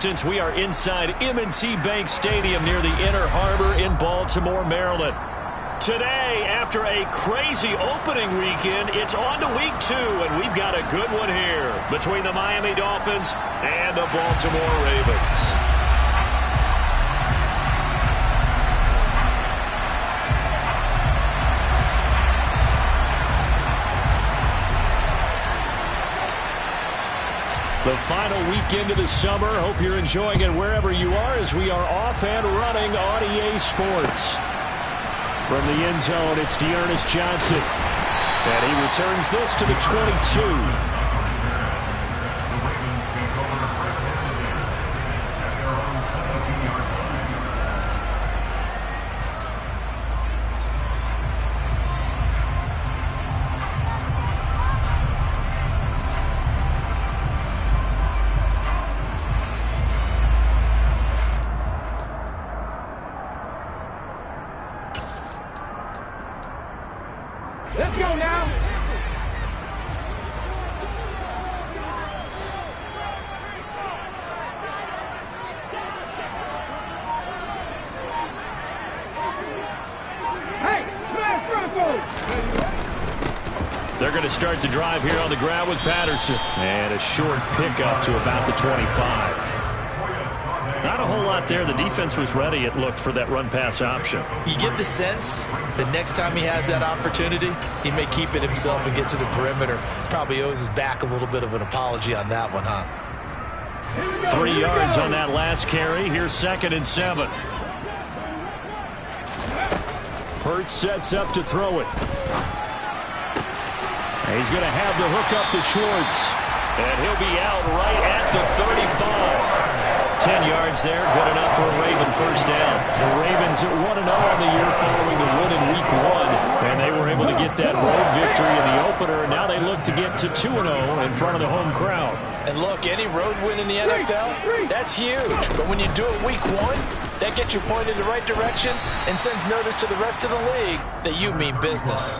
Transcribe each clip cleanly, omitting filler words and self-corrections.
Since we are inside M&T Bank Stadium near the Inner Harbor in Baltimore, Maryland. Today, after a crazy opening weekend, it's on to week 2, and we've got a good one here between the Miami Dolphins and the Baltimore Ravens. The final weekend of the summer. Hope you're enjoying it wherever you are as we are off and running on EA Sports. From the end zone, it's Dearness Johnson. And he returns this to the 22. Let's go now. Hey, smash Bronco. They're going to start the drive here on the ground with Patterson. And a short pickup to about the 25. Not a whole lot there. The defense was ready, it looked, for that run-pass option. You get the sense that next time he has that opportunity, he may keep it himself and get to the perimeter. Probably owes his back a little bit of an apology on that one, huh? 3 yards on that last carry. Here's 2nd and 7. Hurts sets up to throw it. He's going to have the hook up to Schwartz. And he'll be out right at the 35. 10 yards there, good enough for a Raven first down. The Ravens at 1-0 on the year following the win in Week 1. And they were able to get that road victory in the opener. And now they look to get to 2-0 in front of the home crowd. And look, any road win in the NFL, that's huge. But when you do it Week 1, that gets you pointed in the right direction and sends notice to the rest of the league that you mean business.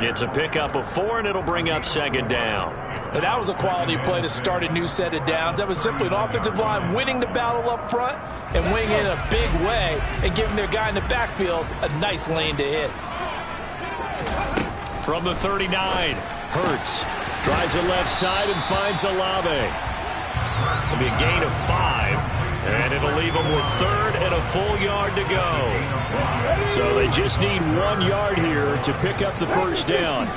It's a pickup of 4, and it'll bring up 2nd down. Now, that was a quality play to start a new set of downs. That was simply an offensive line winning the battle up front and winning in a big way and giving their guy in the backfield a nice lane to hit. From the 39, Hurts tries the left side and finds Olave. It'll be a gain of 5. And it'll leave them with 3rd and a full yard to go. So they just need 1 yard here to pick up the first down.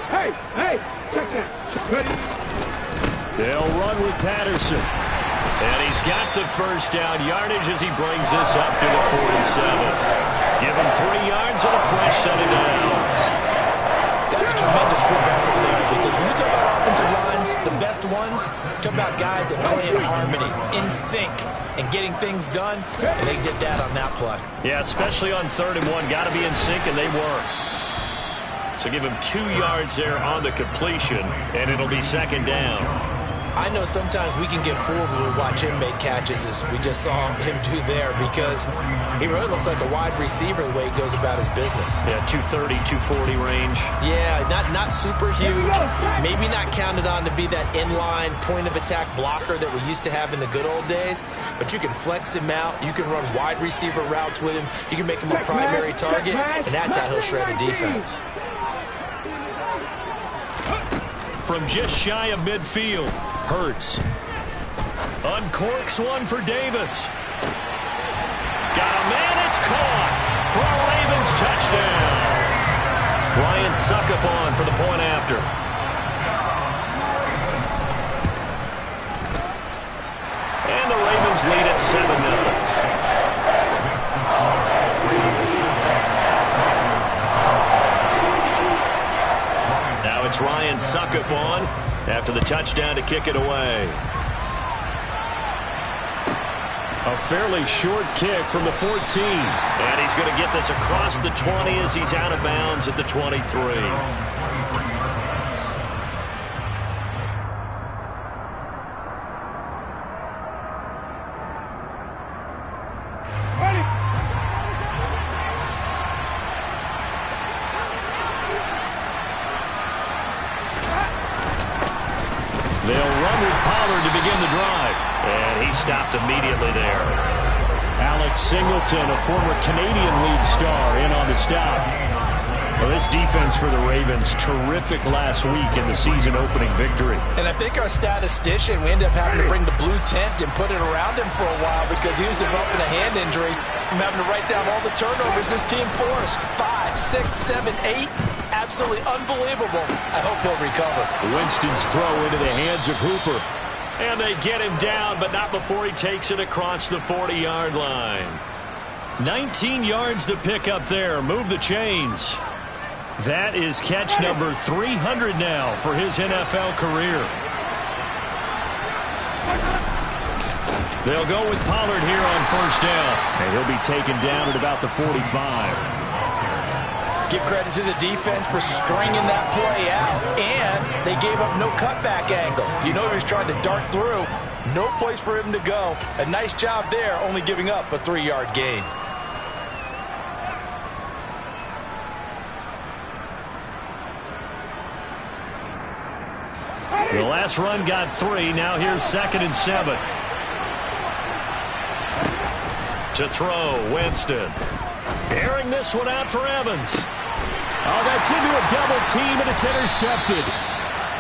Hey, check this. Ready? They'll run with Patterson. And he's got the first down yardage as he brings this up to the 47. Give him 3 yards and a fresh set of downs. That's a tremendous group effort there, because when you talk about offensive lines, the best ones, talk about guys that play in harmony, in sync, and getting things done, and they did that on that play. Yeah, especially on 3rd and 1. Got to be in sync, and they were. So give him 2 yards there on the completion, and it'll be 2nd down. I know sometimes we can get fooled when we watch him make catches, as we just saw him do there, because he really looks like a wide receiver the way he goes about his business. Yeah, 230, 240 range. Yeah, not super huge. Maybe not counted on to be that inline point-of-attack blocker that we used to have in the good old days, but you can flex him out. You can run wide receiver routes with him. You can make him a primary target, and that's how he'll shred a defense. From just shy of midfield, Hurts uncorks one for Davis. Got a man, it's caught for a Ravens touchdown. Ryan Succop for the point after. And the Ravens lead at 7-0. It's Ryan Succop after the touchdown to kick it away. A fairly short kick from the 14. And he's going to get this across the 20 as he's out of bounds at the 23. They'll run with Pollard to begin the drive. And he stopped immediately there. Alex Singleton, a former Canadian League star, in on the stop. Well, this defense for the Ravens, terrific last week in the season-opening victory. And I think our statistician, we ended up having to bring the blue tent and put it around him for a while because he was developing a hand injury from having to write down all the turnovers this team forced. 5, 6, 7, 8. Absolutely unbelievable. I hope he'll recover. Winston's throw into the hands of Hooper. And they get him down, but not before he takes it across the 40-yard line. 19 yards to pick up there. Move the chains. That is catch number 300 now for his NFL career. They'll go with Pollard here on first down. And he'll be taken down at about the 45. Give credit to the defense for stringing that play out. And they gave up no cutback angle. You know he was trying to dart through. No place for him to go. A nice job there, only giving up a 3-yard gain. The last run got 3. Now here's 2nd and 7. To throw, Winston. Airing this one out for Evans. Oh, that's into a double team, and it's intercepted.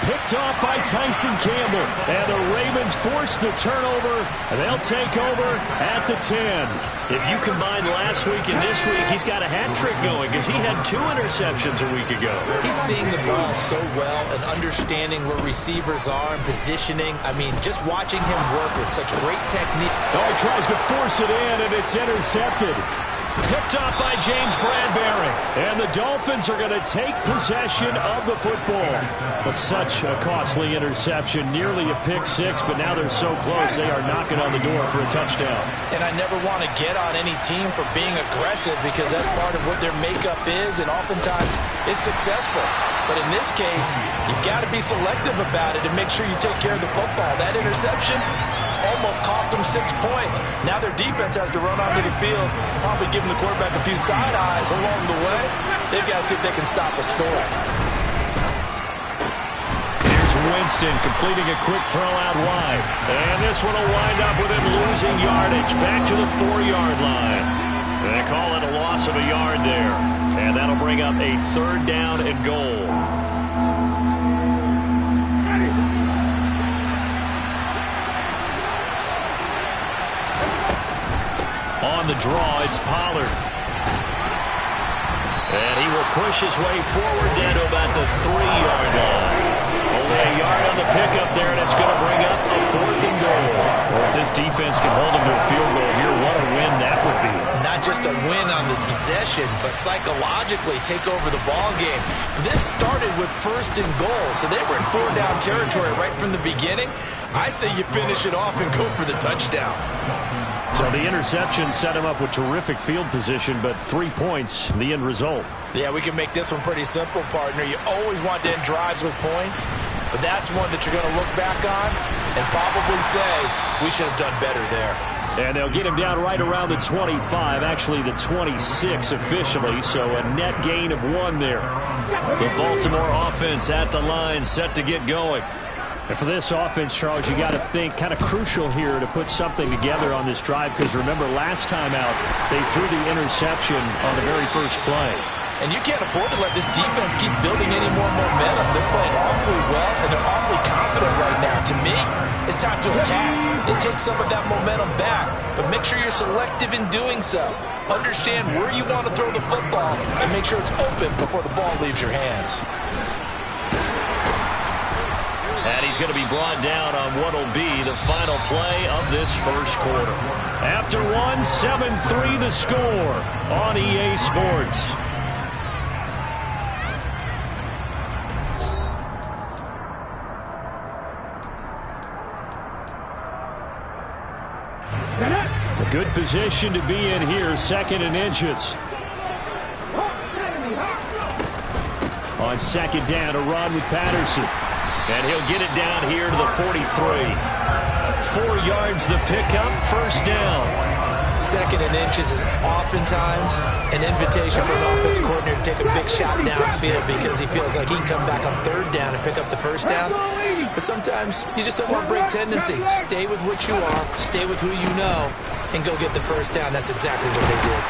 Picked off by Tyson Campbell. And the Ravens force the turnover. And they'll take over at the 10. If you combine last week and this week, he's got a hat trick going because he had 2 interceptions a week ago. He's seeing the ball so well and understanding where receivers are and positioning. I mean, just watching him work with such great technique. Oh, he tries to force it in, and it's intercepted. Picked off by James Bradbury. And the Dolphins are going to take possession of the football. But such a costly interception. Nearly a pick 6, but now they're so close they are knocking on the door for a touchdown. And I never want to get on any team for being aggressive because that's part of what their makeup is, and oftentimes it's successful. But in this case, you've got to be selective about it and make sure you take care of the football. That interception almost cost them 6 points. Now their defense has to run onto the field, probably giving the quarterback a few side eyes along the way. They've got to see if they can stop a score. Here's Winston completing a quick throw out wide. And this one will wind up with him losing yardage back to the 4-yard line. They call it a loss of a yard there. And that'll bring up a 3rd down and goal. On the draw, it's Pollard. And he will push his way forward down to about the 3-yard line. Only a yard on the pickup there, and it's going to bring up a 4th and goal. Well, if this defense can hold him to a field goal here, what a win that would be. Not just a win on the possession, but psychologically take over the ball game. This started with 1st and goal, so they were in 4-down territory right from the beginning. I say you finish it off and go for the touchdown. So the interception set him up with terrific field position, but 3 points, the end result. Yeah, we can make this one pretty simple, partner. You always want to end drives with points, but that's one that you're going to look back on and probably say, we should have done better there. And they'll get him down right around the 25, actually the 26 officially, so a net gain of 1 there. The Baltimore offense at the line, set to get going. And for this offense, Charles, you got to think kind of crucial here to put something together on this drive because remember last time out they threw the interception on the very first play. And you can't afford to let this defense keep building any more momentum. They're playing awfully well and they're awfully confident right now. To me, it's time to attack and take some of that momentum back, but make sure you're selective in doing so. Understand where you want to throw the football and make sure it's open before the ball leaves your hands. And he's going to be brought down on what will be the final play of this first quarter. After 1, 7-3 the score on EA Sports. A good position to be in here, 2nd and inches. On 2nd down, a run with Patterson. And he'll get it down here to the 43. 4 yards the pickup, 1st down. Second and inches is oftentimes an invitation for an offense coordinator to take a big shot downfield because he feels like he can come back on third down and pick up the first down. But sometimes you just don't want to break tendency. Stay with what you are, stay with who you know, and go get the first down. That's exactly what they did.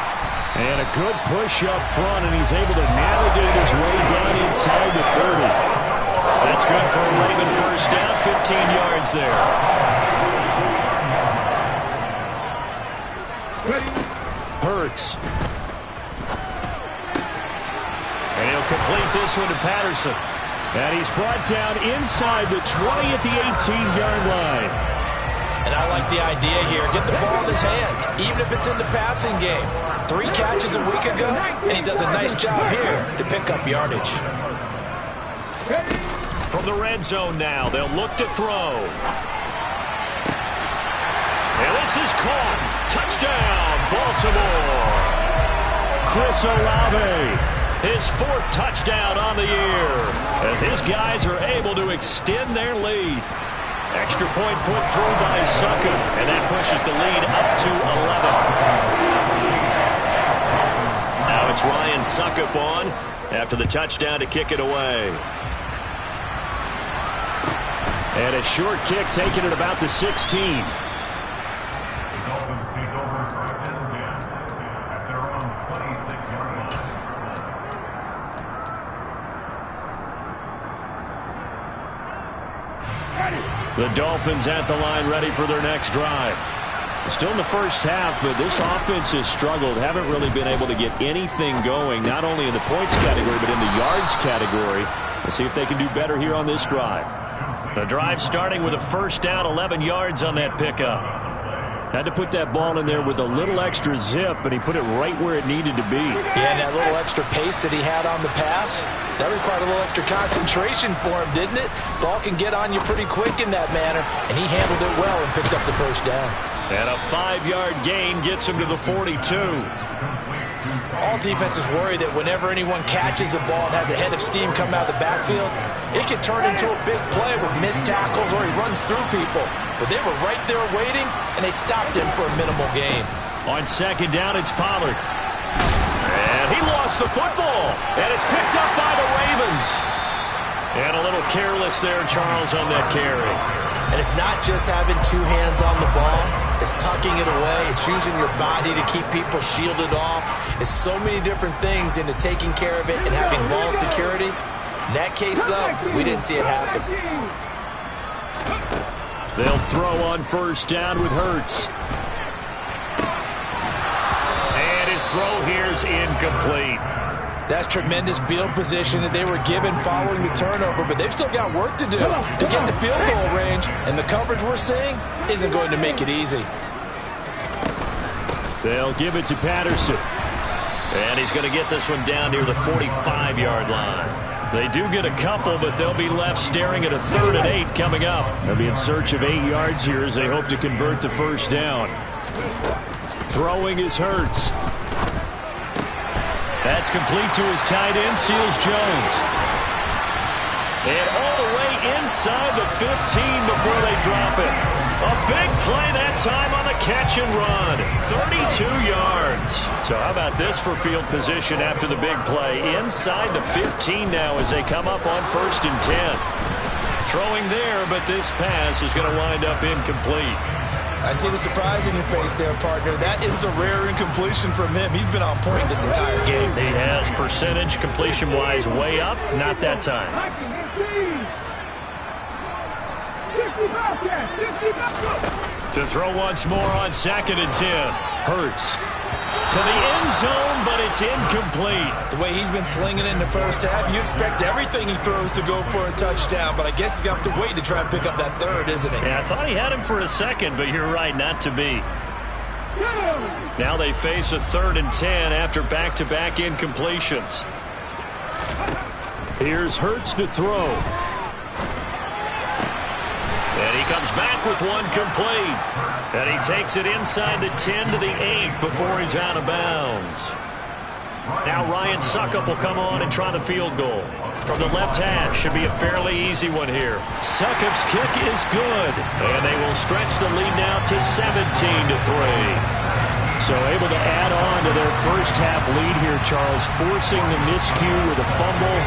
And a good push up front, and he's able to navigate his way down inside the 30. That's good for a Raven first down, 15 yards there. Hurts. And he'll complete this one to Patterson. And he's brought down inside the 20 at the 18-yard line. And I like the idea here. Get the ball in his hands, even if it's in the passing game. 3 catches a week ago, and he does a nice job here to pick up yardage. From the red zone now, they'll look to throw. And this is caught. Touchdown, Baltimore. Chris Olave. His 4th touchdown on the year as his guys are able to extend their lead. Extra point put through by Succop, and that pushes the lead up to 11. Now it's Ryan Succop on after the touchdown to kick it away. And a short kick taken at about the 16. The Dolphins at the line ready for their next drive. Still in the first half, but this offense has struggled. Haven't really been able to get anything going, not only in the points category, but in the yards category. We'll see if they can do better here on this drive. The drive starting with a first down, 11 yards on that pickup. Had to put that ball in there with a little extra zip, and he put it right where it needed to be. Yeah, and that little extra pace that he had on the pass, that required a little extra concentration for him, didn't it? Ball can get on you pretty quick in that manner, and he handled it well and picked up the first down. And a 5-yard gain gets him to the 42. All defenses worry that whenever anyone catches the ball and has a head of steam come out of the backfield, it can turn into a big play with missed tackles or he runs through people. But they were right there waiting, and they stopped him for a minimal gain. On second down, it's Pollard. And he lost the football. And it's picked up by the Ravens. And a little careless there, Charles, on that carry. And it's not just having 2 hands on the ball. It's tucking it away. It's using your body to keep people shielded off. It's so many different things into taking care of it and having ball security. In that case, though, we didn't see it happen. They'll throw on first down with Hurts. And his throw here's incomplete. That's tremendous field position that they were given following the turnover, but they've still got work to do to get the field goal range, and the coverage we're seeing isn't going to make it easy. They'll give it to Patterson. And he's going to get this one down near the 45-yard line. They do get a couple, but they'll be left staring at a 3rd and 8 coming up. They'll be in search of 8 yards here as they hope to convert the first down. Throwing is Hurts. That's complete to his tight end, Seals Jones. And all the way inside the 15 before they drop it. A big play that time on the catch and run. 32 yards. So how about this for field position after the big play? Inside the 15 now as they come up on 1st and 10. Throwing there, but this pass is going to wind up incomplete. I see the surprise in your face there, partner. That is a rare incompletion from him. He's been on point this entire game. He has percentage completion-wise way up. Not that time. To throw once more on 2nd and 10. Hurts. To the end zone, but it's incomplete. The way he's been slinging it in the first half, you expect everything he throws to go for a touchdown, but I guess he's going to have to wait to try and pick up that 3rd, isn't he? Yeah, I thought he had him for a second, but you're right, not to be. Now they face a 3rd and 10 after back-to-back incompletions. Here's Hurts to throw. And he comes back with one complete. And he takes it inside the 10 to the 8 before he's out of bounds. Now Ryan Succop will come on and try the field goal. From the left hash, should be a fairly easy one here. Succop's kick is good. And they will stretch the lead now to 17-3. So able to add on to their first half lead here, Charles, forcing the miscue with a fumble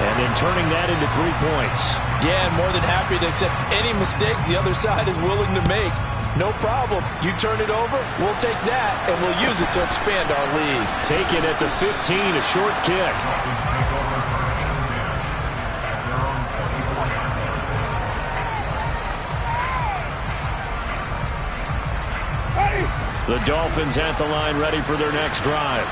and then turning that into 3 points. Yeah, and more than happy to accept any mistakes the other side is willing to make. No problem. You turn it over, we'll take that, and we'll use it to expand our lead. Taken at the 15, a short kick. The Dolphins at the line, ready for their next drive.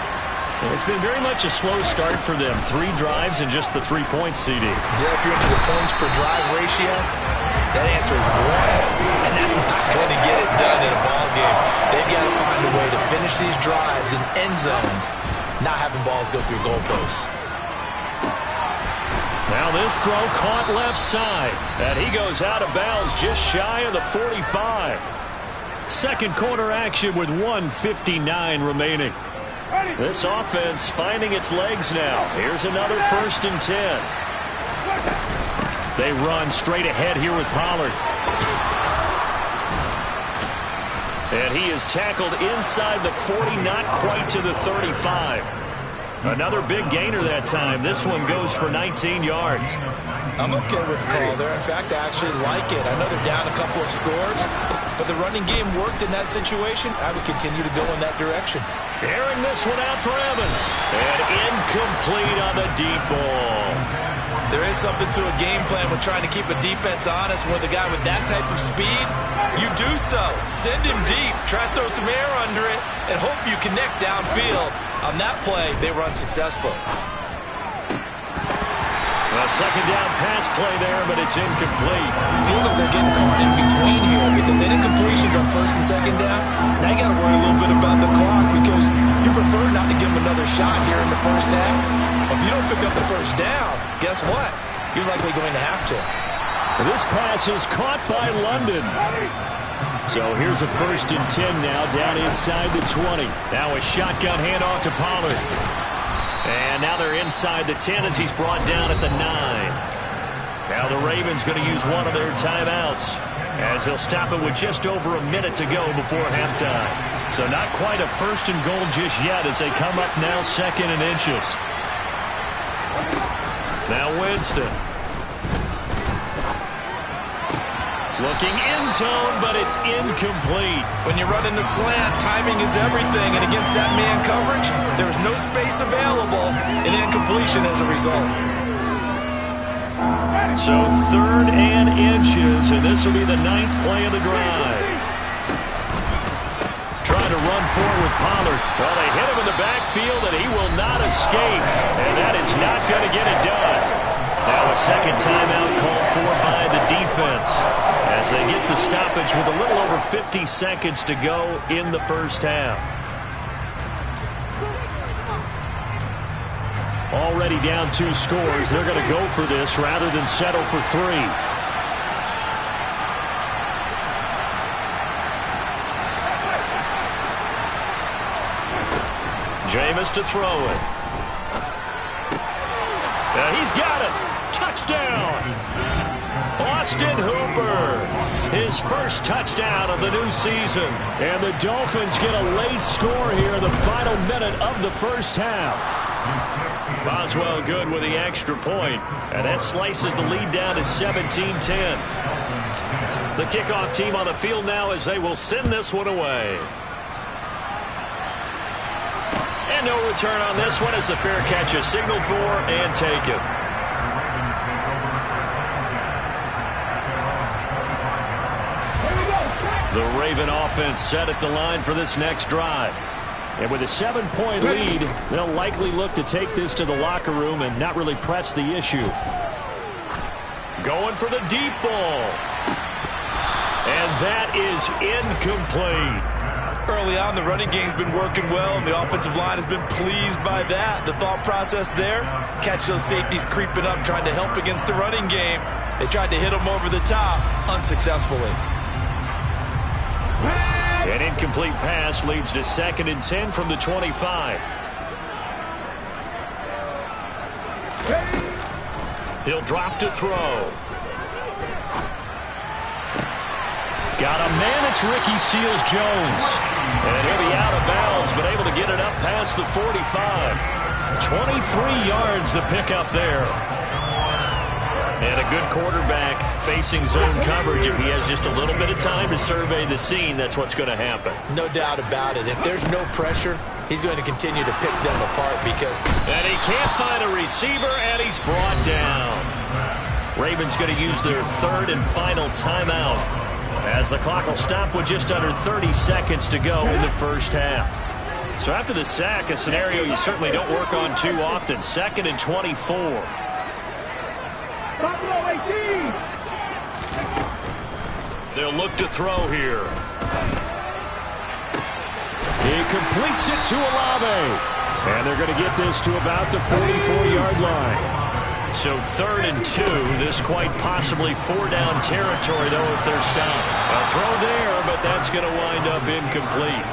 It's been very much a slow start for them. 3 drives and just the 3 points, CD. Yeah, if you're into the points per drive ratio, that answer is 1. And that's not going to get it done in a ball game. They've got to find a way to finish these drives in end zones, not having balls go through goalposts. Now this throw caught left side. And he goes out of bounds just shy of the 45. Second quarter action with 1:59 remaining. This offense finding its legs now. Here's another 1st and 10. They run straight ahead here with Pollard. And he is tackled inside the 40, not quite to the 35. Another big gainer that time. This one goes for 19 yards. I'm okay with the call there. In fact, I actually like it. I know they're down a couple of scores, but the running game worked in that situation. I would continue to go in that direction. Airing this one out for Evans. And incomplete on the deep ball. There is something to a game plan with trying to keep a defense honest. With a guy with that type of speed, you do so. Send him deep. Try to throw some air under it and hope you connect downfield. On that play, they were unsuccessful. A second down pass play there, but it's incomplete. Feels like they're getting caught in between here because any incompletions on 1st and 2nd down, now you got to worry a little bit about the clock because you prefer not to give them another shot here in the first half. If you don't pick up the first down, guess what? You're likely going to have to. This pass is caught by London. So here's a 1st and 10 now down inside the 20. Now a shotgun handoff to Pollard. And now they're inside the 10 as he's brought down at the 9. Now the Ravens going to use one of their timeouts as they'll stop it with just over a minute to go before halftime. So not quite a 1st and goal just yet as they come up now 2nd and inches. Now Winston. Looking end zone, but it's incomplete. When you run in the slant, timing is everything, and against that man coverage, there's no space available, and incompletion as a result. So 3rd and inches, and this will be the 9th play of the drive. Trying to run forward with Pollard. Well, they hit him in the backfield, and he will not escape, and that is not going to get it done. Now a second timeout called for by the defense as they get the stoppage with a little over 50 seconds to go in the first half. Already down 2 scores. They're going to go for this rather than settle for 3. Jameis to throw it. He's got it. Touchdown. Austin Hooper. His first touchdown of the new season. And the Dolphins get a late score here in the final minute of the first half. Boswell good with the extra point. And that slices the lead down to 17-10. The kickoff team on the field now as they will send this one away. And no return on this one as the fair catch is signaled for and taken. The Raven offense set at the line for this next drive. And with a 7-point lead, they'll likely look to take this to the locker room and not really press the issue. Going for the deep ball. And that is incomplete. Early on, the running game's been working well, and the offensive line has been pleased by that. The thought process there, catch those safeties creeping up, trying to help against the running game. They tried to hit them over the top, unsuccessfully. An incomplete pass leads to 2nd and 10 from the 25. He'll drop to throw. Got a man, it's Ricky Seals-Jones. And he'll be out of bounds, but able to get it up past the 45. 23 yards the pickup there. And a good quarterback facing zone coverage. If he has just a little bit of time to survey the scene, that's what's going to happen. No doubt about it. If there's no pressure, he's going to continue to pick them apart because... And he can't find a receiver, and he's brought down. Ravens going to use their third and final timeout as the clock will stop with just under 30 seconds to go in the first half. So after the sack, a scenario you certainly don't work on too often. 2nd and 24. They'll look to throw here. He completes it to Olave. And they're going to get this to about the 44-yard line. So 3rd and 2. This quite possibly 4-down territory, though, if they're stopped. A throw there, but that's going to wind up incomplete.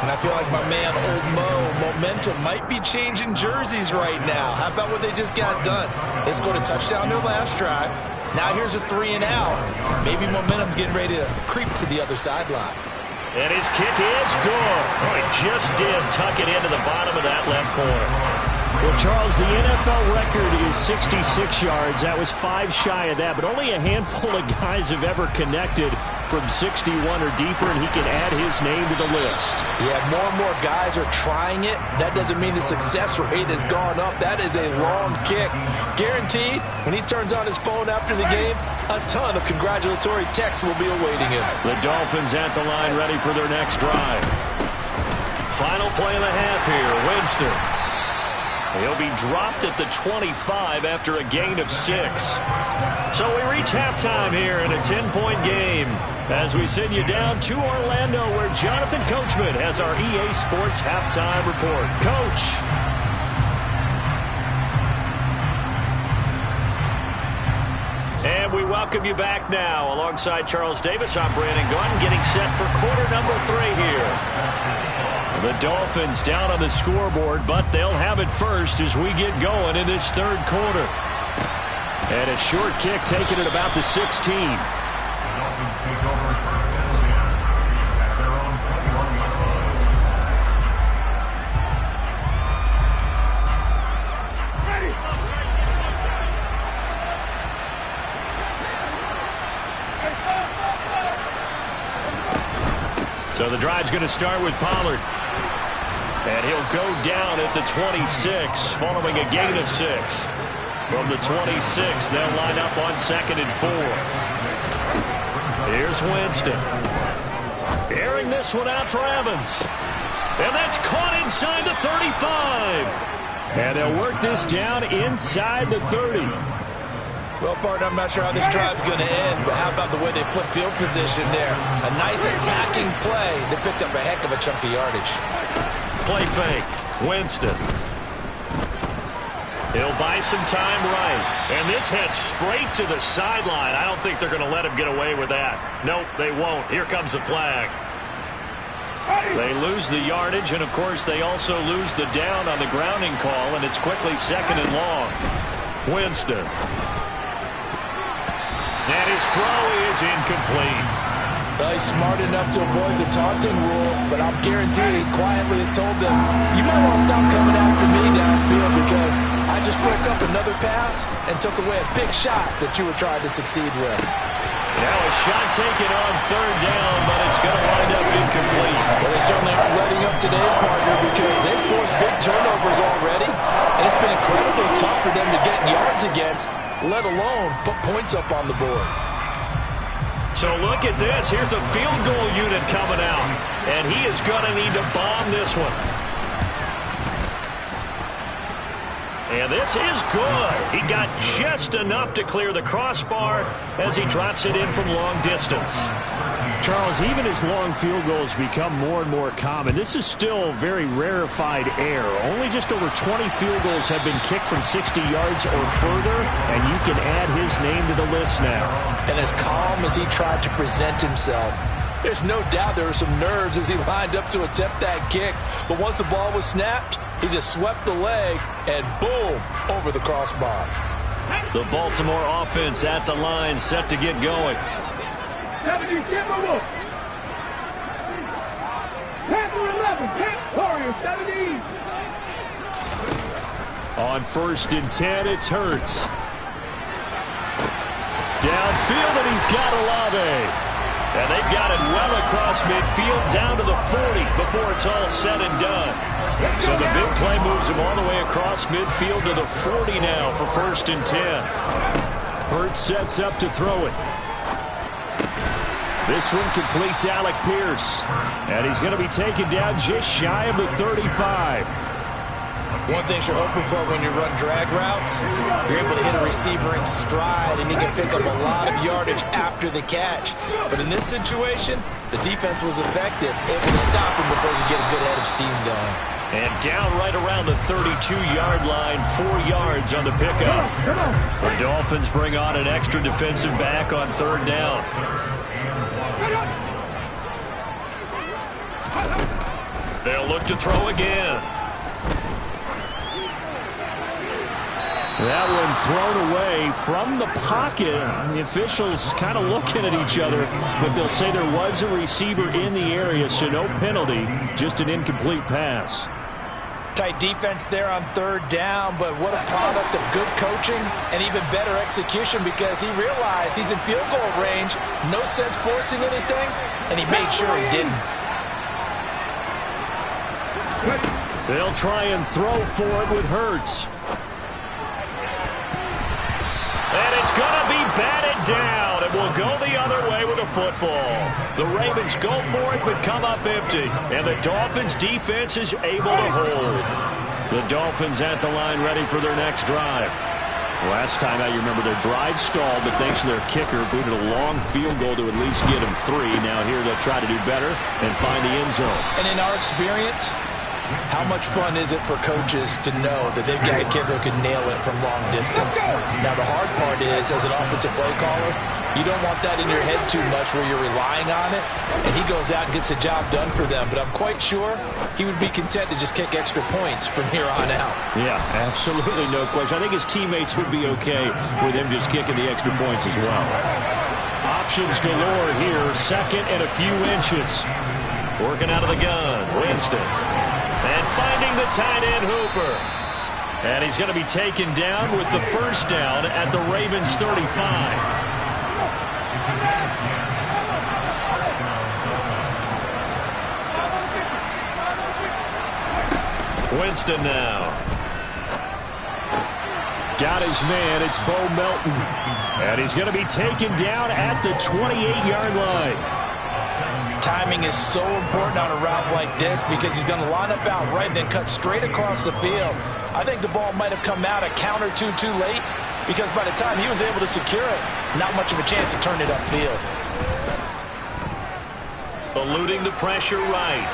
And I feel like my man, Old Mo, momentum might be changing jerseys right now. How about what they just got done? They scored a touchdown their last drive. Now here's a 3 and out. Maybe momentum's getting ready to creep to the other sideline. And his kick is good. Oh, he just did tuck it into the bottom of that left corner. Well, Charles, the NFL record is 66 yards. That was 5 shy of that, but only a handful of guys have ever connected from 61 or deeper, and he can add his name to the list. Yeah, more and more guys are trying it. That doesn't mean the success rate has gone up. That is a long kick. Guaranteed, when he turns on his phone after the game, a ton of congratulatory texts will be awaiting him. The Dolphins at the line ready for their next drive. Final play of the half here, Winston. He'll be dropped at the 25 after a gain of 6. So we reach halftime here in a 10-point game as we send you down to Orlando, where Jonathan Coachman has our EA Sports halftime report. Coach. And we welcome you back now. Alongside Charles Davis, I'm Brandon Gordon, getting set for quarter number 3 here. The Dolphins down on the scoreboard, but they'll have it first as we get going in this 3rd quarter. And a short kick taken at about the 16. So the drive's going to start with Pollard. And he'll go down at the 26 following a gain of 6. From the 26, they'll line up on 2nd and 4. Here's Winston. Airing this one out for Evans. And that's caught inside the 35. And they'll work this down inside the 30. Well, partner, I'm not sure how this drive's going to end, but how about the way they flip field position there? A nice attacking play. They picked up a heck of a chunk of yardage. Play fake. Winston. He'll buy some time right. And this heads straight to the sideline. I don't think they're going to let him get away with that. Nope, they won't. Here comes the flag. They lose the yardage, and, of course, they also lose the down on the grounding call, and it's quickly 2nd and long. Winston. And his throw is incomplete. Well, he's smart enough to avoid the taunting rule, but I'm guaranteed he quietly has told them, you might want to stop coming after me downfield because I just broke up another pass and took away a big shot that you were trying to succeed with. Now a shot taken on 3rd down, but it's going to wind up incomplete. Well, they certainly aren't letting up today, partner, because they've forced big turnovers already, and it's been incredibly tough for them to get yards against, let alone put points up on the board. So look at this. Here's the field goal unit coming out. And he is going to need to bomb this one. And this is good. He got just enough to clear the crossbar as he drops it in from long distance. Charles, even as long field goals become more and more common, this is still very rarefied air. Only just over 20 field goals have been kicked from 60 yards or further, and you can add his name to the list now. And as calm as he tried to present himself, there's no doubt there were some nerves as he lined up to attempt that kick. But once the ball was snapped, he just swept the leg and boom, over the crossbar. The Baltimore offense at the line, set to get going. 70, Timberwolf. Panther 11, Warrior 70. On 1st and 10, it's Hurts. Downfield, and he's got Olave. And they've got it well across midfield down to the 40 before it's all said and done. So the big play moves him all the way across midfield to the 40 now for 1st and 10. Hurts sets up to throw it. This one completes Alec Pierce. And he's going to be taken down just shy of the 35. One thing you're hoping for when you run drag routes, you're able to hit a receiver in stride, and he can pick up a lot of yardage after the catch. But in this situation, the defense was effective, able to stop him before he could get a good head of steam going. And down right around the 32-yard line, 4 yards on the pickup. The Dolphins bring on an extra defensive back on 3rd down. They'll look to throw again. That one thrown away from the pocket. The officials kind of looking at each other, but they'll say there was a receiver in the area, so no penalty, just an incomplete pass. Tight defense there on 3rd down, but what a product of good coaching and even better execution, because he realized he's in field goal range, no sense forcing anything, and he made sure he didn't. They'll try and throw for it with Hurts. And it's going to be batted down. It will go the other way with a football. The Ravens go for it but come up empty. And the Dolphins defense is able to hold. The Dolphins at the line ready for their next drive. Last time out, you remember their drive stalled, but thanks to their kicker, booted a long field goal to at least get them 3. Now here they'll try to do better and find the end zone. And in our experience, how much fun is it for coaches to know that they've got a kicker who can nail it from long distance? Now, the hard part is, as an offensive play caller, you don't want that in your head too much where you're relying on it, and he goes out and gets the job done for them. But I'm quite sure he would be content to just kick extra points from here on out. Yeah, absolutely no question. I think his teammates would be okay with him just kicking the extra points as well. Options galore here, 2nd and a few inches. Working out of the gun, Winston. And finding the tight end, Hooper. And he's going to be taken down with the 1st down at the Ravens 35. Winston now. Got his man. It's Bo Melton. And he's going to be taken down at the 28-yard line. Timing is so important on a route like this because he's going to line up out right and then cut straight across the field. I think the ball might have come out a count or two too late because by the time he was able to secure it, not much of a chance to turn it upfield. Eluding the pressure right.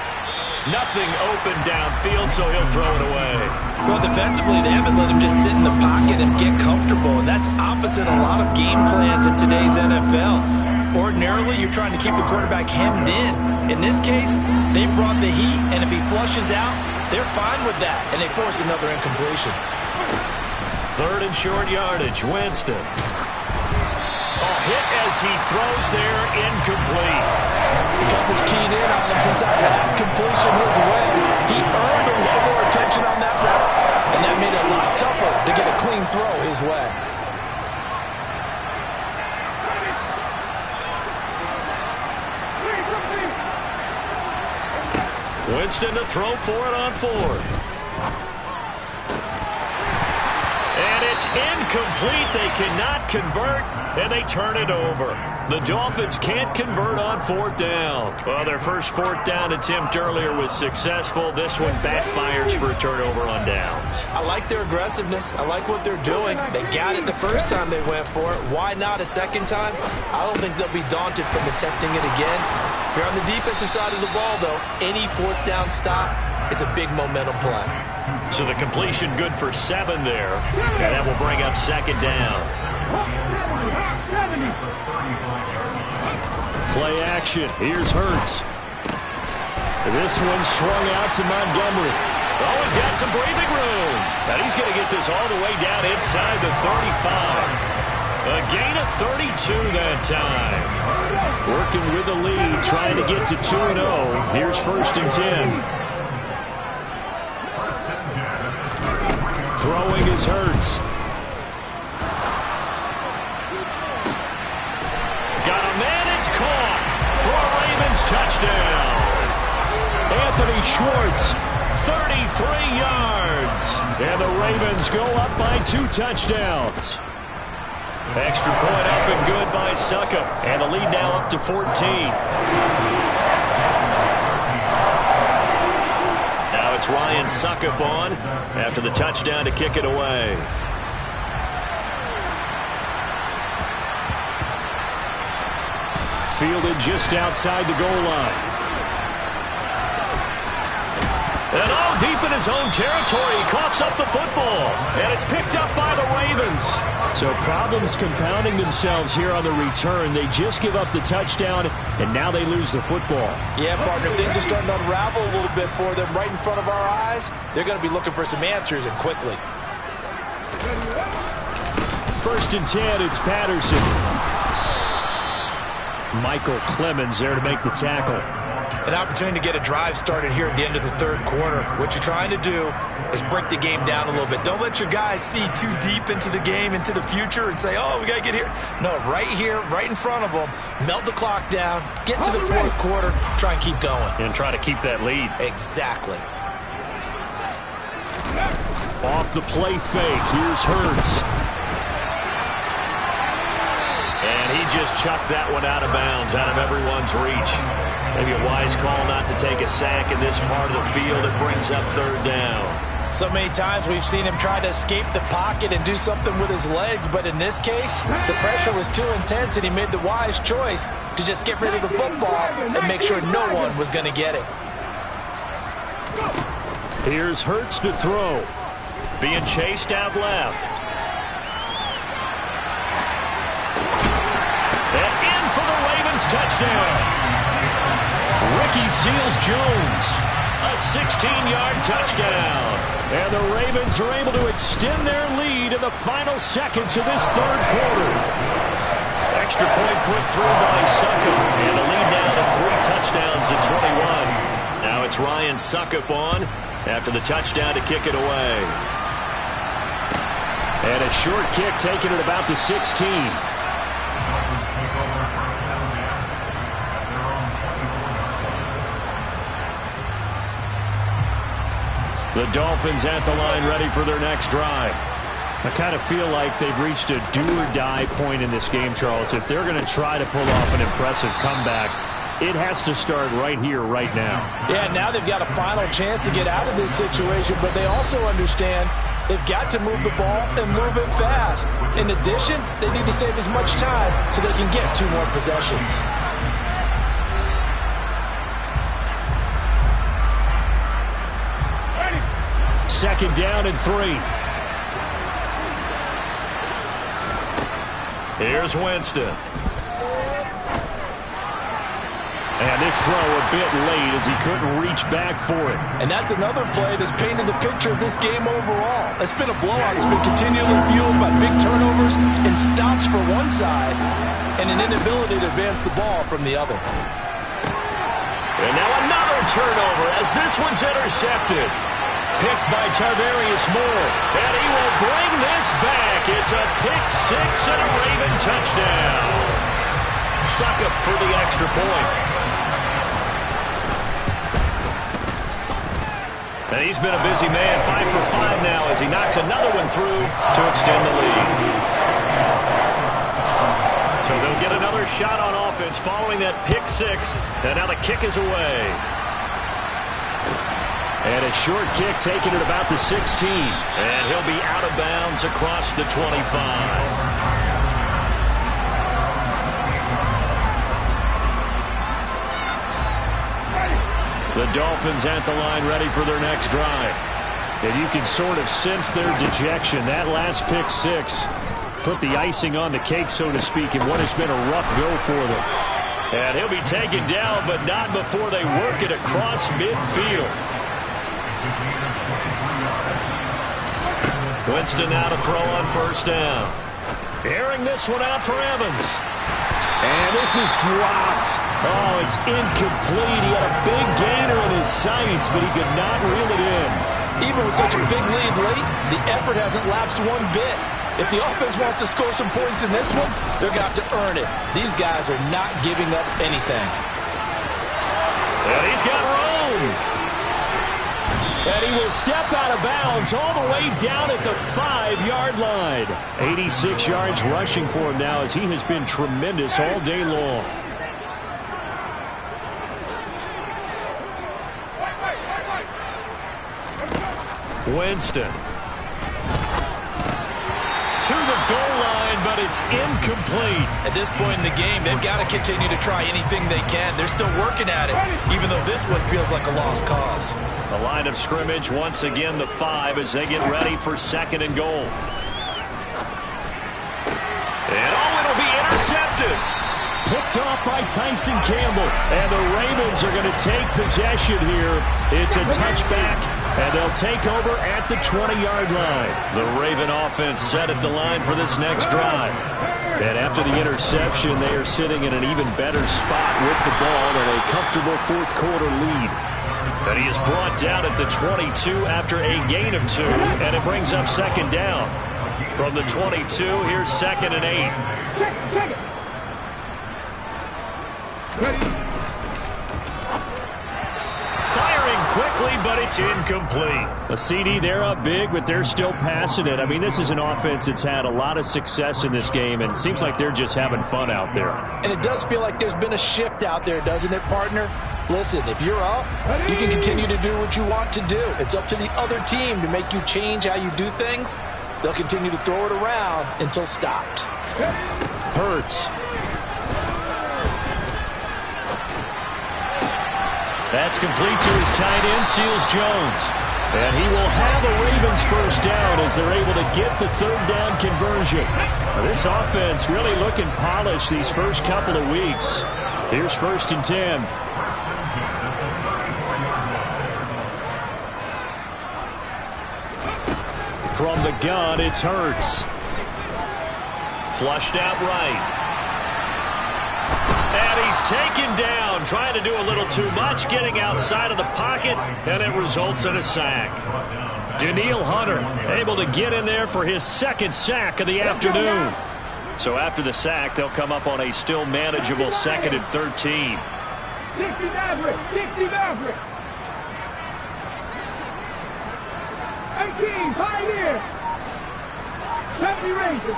Nothing open downfield, so he'll throw it away. Well, defensively, they haven't let him just sit in the pocket and get comfortable, and that's opposite a lot of game plans in today's NFL. Ordinarily, you're trying to keep the quarterback hemmed in. In this case, they brought the heat, and if he flushes out, they're fine with that, and they force another incompletion. 3rd and short yardage, Winston. A hit as he throws there, incomplete. Coverage keyed in on him since that last completion his way. He earned a little more attention on that route, and that made it a lot tougher to get a clean throw his way. Winston to throw for it on 4th. And it's incomplete. They cannot convert, and they turn it over. The Dolphins can't convert on 4th down. Well, their first 4th down attempt earlier was successful. This one backfires for a turnover on downs. I like their aggressiveness. I like what they're doing. They got it the first time they went for it. Why not a second time? I don't think they'll be daunted from attempting it again. If you're on the defensive side of the ball, though, any 4th down stop is a big momentum play. So the completion good for 7 there, and that will bring up 2nd down. Play action. Here's Hurts. This one swung out to Montgomery. Oh, he's got some breathing room. And he's going to get this all the way down inside the 35. A gain of 32 that time. Working with the lead, trying to get to 2-0. Here's 1st and 10. Throwing is Hurts. Got a man, it's caught for a Ravens touchdown. Anthony Schwartz, 33 yards. And the Ravens go up by 2 touchdowns. Extra point up and good by Suckup. And the lead now up to 14. Now it's Ryan Suckup on after the touchdown to kick it away. Fielded just outside the goal line. And all deep in his own territory, he coughs up the football. And it's picked up by the Ravens. So problems compounding themselves here on the return. They just give up the touchdown, and now they lose the football. Yeah, partner, things are starting to unravel a little bit for them right in front of our eyes. They're going to be looking for some answers, and quickly. 1st and 10, it's Patterson. Michael Clemens there to make the tackle. An opportunity to get a drive started here at the end of the 3rd quarter. What you're trying to do is break the game down a little bit. Don't let your guys see too deep into the game, into the future, and say, oh, we got to get here. No, right here, right in front of them, melt the clock down, get to the 4th quarter, try and keep going. And try to keep that lead. Exactly. Off the play fake, here's Hurts. And he just chucked that one out of bounds, out of everyone's reach. Maybe a wise call not to take a sack in this part of the field. It brings up 3rd down. So many times we've seen him try to escape the pocket and do something with his legs, but in this case, the pressure was too intense and he made the wise choice to just get rid of the football and make sure no one was going to get it. Here's Hurts to throw. Being chased out left. And in for the Ravens touchdown. Ricky Seals-Jones, a 16-yard touchdown. And the Ravens are able to extend their lead in the final seconds of this 3rd quarter. Extra point put through by Suckup. And the lead now to 3 touchdowns at 21. Now it's Ryan Suckup on after the touchdown to kick it away. And a short kick taken at about the 16. The Dolphins at the line ready for their next drive. I kind of feel like they've reached a do-or-die point in this game, Charles. If they're going to try to pull off an impressive comeback, it has to start right here, right now. Yeah, now they've got a final chance to get out of this situation, but they also understand they've got to move the ball and move it fast. In addition, they need to save as much time so they can get 2 more possessions. 2nd down and 3. Here's Winston. And this throw a bit late as he couldn't reach back for it. And that's another play that's painted the picture of this game overall. It's been a blowout. It's been continually fueled by big turnovers and stops for one side and an inability to advance the ball from the other. And now another turnover as this one's intercepted. Picked by Tarvarius Moore. And he will bring this back. It's a pick 6 and a Raven touchdown. Suckup for the extra point. And he's been a busy man, 5 for 5 now as he knocks another one through to extend the lead. So they'll get another shot on offense following that pick 6. And now the kick is away. And a short kick taken at about the 16. And he'll be out of bounds across the 25. The Dolphins at the line ready for their next drive. And you can sort of sense their dejection. That last pick 6 put the icing on the cake, so to speak, in what has been a rough go for them. And he'll be taken down, but not before they work it across midfield. Winston now to throw on 1st down. Airing this one out for Evans. And this is dropped. Oh, it's incomplete. He had a big gainer in his sights, but he could not reel it in. Even with such a big lead late, the effort hasn't lapsed one bit. If the offense wants to score some points in this one, they're going to have to earn it. These guys are not giving up anything. And he's got room. And he will step out of bounds all the way down at the 5-yard line. 86 yards rushing for him now as he has been tremendous all day long. Winston. To the goal line, but it's incomplete. At this point in the game, they've got to continue to try anything they can. They're still working at it, even though this one feels like a lost cause. The line of scrimmage, once again, the 5 as they get ready for 2nd and goal. And it'll be intercepted. Picked off by Tyson Campbell. And the Ravens are going to take possession here. It's a touchback, and they'll take over at the 20-yard line. The Raven offense set at the line for this next drive. And after the interception, they are sitting in an even better spot with the ball and a comfortable fourth-quarter lead. And he is brought down at the 22 after a gain of 2, and it brings up 2nd down. From the 22, here's 2nd and 8. Check it. Firing quickly, but it's incomplete. A CD, they're up big, but they're still passing it. I mean, this is an offense that's had a lot of success in this game, and it seems like they're just having fun out there. And it does feel like there's been a shift out there, doesn't it, partner? Listen, if you're up, you can continue to do what you want to do. It's up to the other team to make you change how you do things. They'll continue to throw it around until stopped. Hurts. That's complete to his tight end, Seals Jones. And he will have a Ravens first down as they're able to get the 3rd down conversion. Now, this offense really looking polished these first couple of weeks. Here's 1st and 10. From the gun, it's Hurts. Flushed out right. And he's taken down, trying to do a little too much, getting outside of the pocket, and it results in a sack. Danielle Hunter able to get in there for his 2nd sack of the afternoon. So after the sack, they'll come up on a still manageable 2nd and 13. 60 Maverick. 18, Pioneer. 70 Ranger.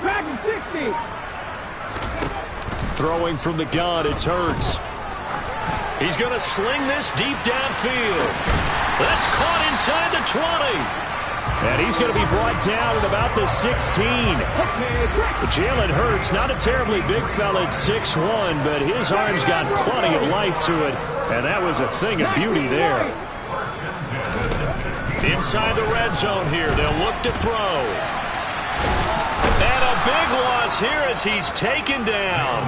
Dragon 60. Throwing from the gun, it's Hurts. He's going to sling this deep downfield. That's caught inside the 20. And he's going to be brought down at about the 16. Jalen Hurts, not a terribly big fella at 6'1", but his arm's got plenty of life to it. And that was a thing of beauty there. Inside the red zone here, they'll look to throw. And a big loss here as he's taken down.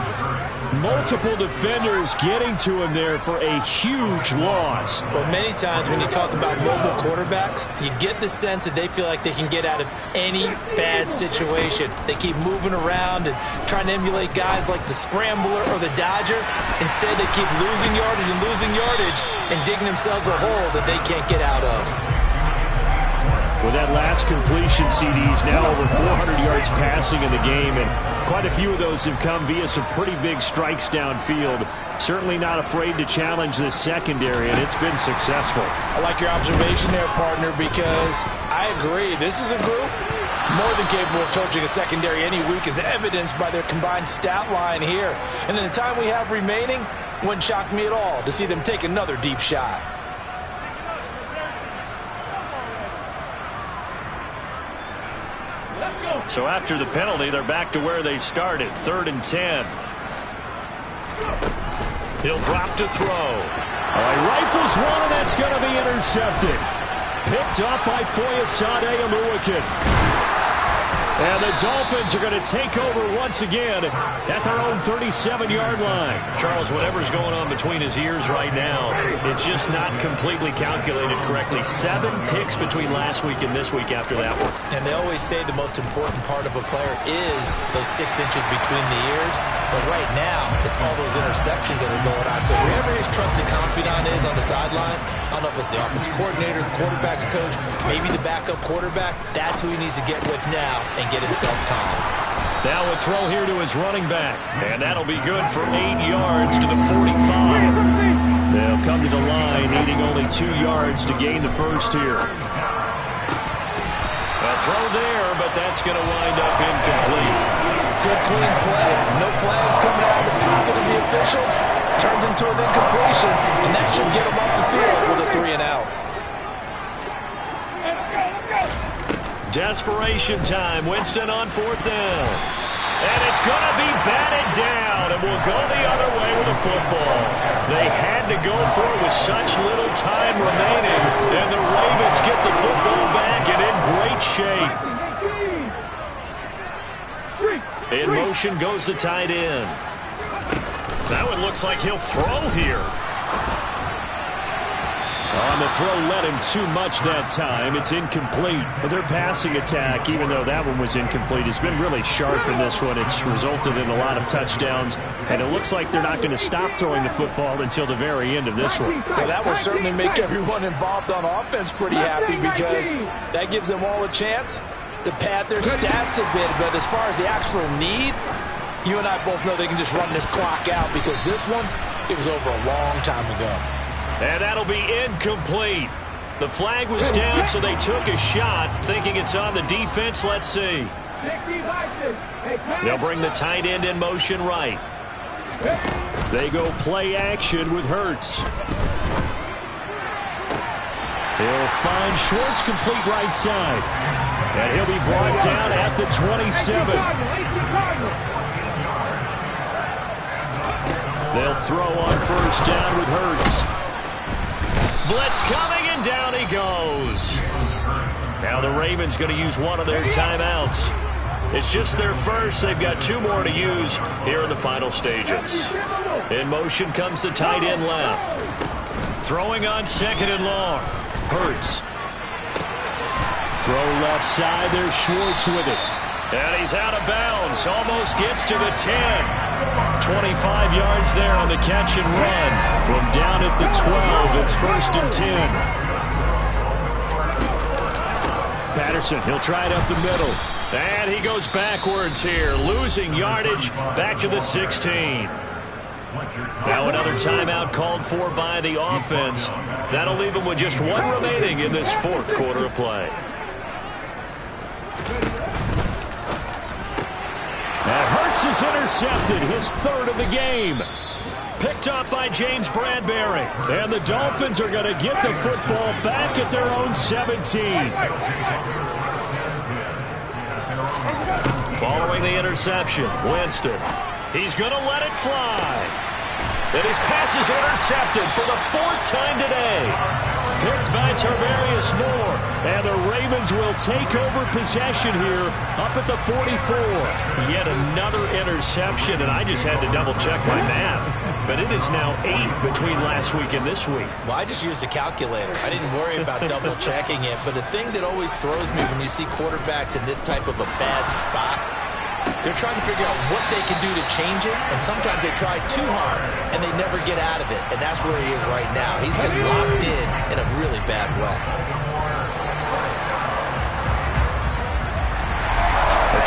Multiple defenders getting to him there for a huge loss. Well, many times when you talk about mobile quarterbacks, you get the sense that they feel like they can get out of any bad situation. They keep moving around and trying to emulate guys like the Scrambler or the Dodger. Instead, they keep losing yardage and digging themselves a hole that they can't get out of. With that last completion, CD's now over 400 yards passing in the game, and quite a few of those have come via some pretty big strikes downfield. Certainly not afraid to challenge this secondary, and it's been successful. I like your observation there, partner, because I agree. This is a group more than capable of torching a secondary any week, as evidenced by their combined stat line here. And in the time we have remaining, wouldn't shock me at all to see them take another deep shot. So after the penalty, they're back to where they started, 3rd and 10. He'll drop to throw. He rifles one, and that's going to be intercepted. Picked up by Foyesade Oluwakin. And the Dolphins are going to take over once again at their own 37-yard line. Charles, whatever's going on between his ears right now, it's just not completely calculated correctly. 7 picks between last week and this week after that one. And they always say the most important part of a player is those 6 inches between the ears. But right now, it's all those interceptions that are going on. So whoever his trusted confidant is on the sidelines, I don't know if it's the offensive coordinator, the quarterback's coach, maybe the backup quarterback, that's who he needs to get with now and get himself calm. Now a throw here to his running back. And that'll be good for 8 yards to the 45. They'll come to the line, needing only 2 yards to gain the first here. A throw there, but that's going to wind up incomplete. Good clean play. No flags coming out of the pocket of the officials. Turns into an incompletion, and that should get him off the field with a 3-and-out. Desperation time. Winston on 4th down. And it's going to be batted down, and will go the other way with the football. They had to go for it with such little time remaining, and the Ravens get the football back and in great shape. In motion goes the tight end. That one looks like he'll throw here. On the throw, let him too much that time. It's incomplete. But their passing attack, even though that one was incomplete, has been really sharp in this one. It's resulted in a lot of touchdowns, and it looks like they're not going to stop throwing the football until the very end of this one. Well, that will certainly make everyone involved on offense pretty happy, because that gives them all a chance to pad their stats a bit. But as far as the actual need, you and I both know they can just run this clock out, because this one, it was over a long time ago. And that'll be incomplete. The flag was down, so they took a shot, thinking it's on the defense. Let's see. They'll bring the tight end in motion right. They go play action with Hurts. He'll find Schwartz complete right side. And he'll be brought down at the 27. They'll throw on 1st down with Hurts. Blitz coming, and down he goes. Now the Ravens going to use one of their timeouts. It's just their first. They've got 2 more to use here in the final stages. In motion comes the tight end left. Throwing on 2nd and long. Hurts. Throw left side. There's Schwartz with it. And he's out of bounds. Almost gets to the 10. 25 yards there on the catch and run. From down at the 12, it's 1st and 10. Patterson, he'll try it up the middle. And he goes backwards here, losing yardage back to the 16. Now another timeout called for by the offense. That'll leave him with just 1 remaining in this 4th quarter of play. And Hurts is intercepted, his 3rd of the game. Picked up by James Bradbury. And the Dolphins are going to get the football back at their own 17. Following the interception, Winston. He's going to let it fly. And his pass is intercepted for the 4th time today. Picked by Tarvarius Moore. And the Ravens will take over possession here up at the 44. Yet another interception, and I just had to double-check my math. But it is now 8 between last week and this week. Well, I just used a calculator. I didn't worry about double-checking it. But the thing that always throws me when you see quarterbacks in this type of a bad spot, they're trying to figure out what they can do to change it, and sometimes they try too hard, and they never get out of it, and that's where he is right now. He's just locked in a really bad way.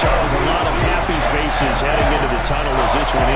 Charles, a lot of happy faces heading into the tunnel as this one is.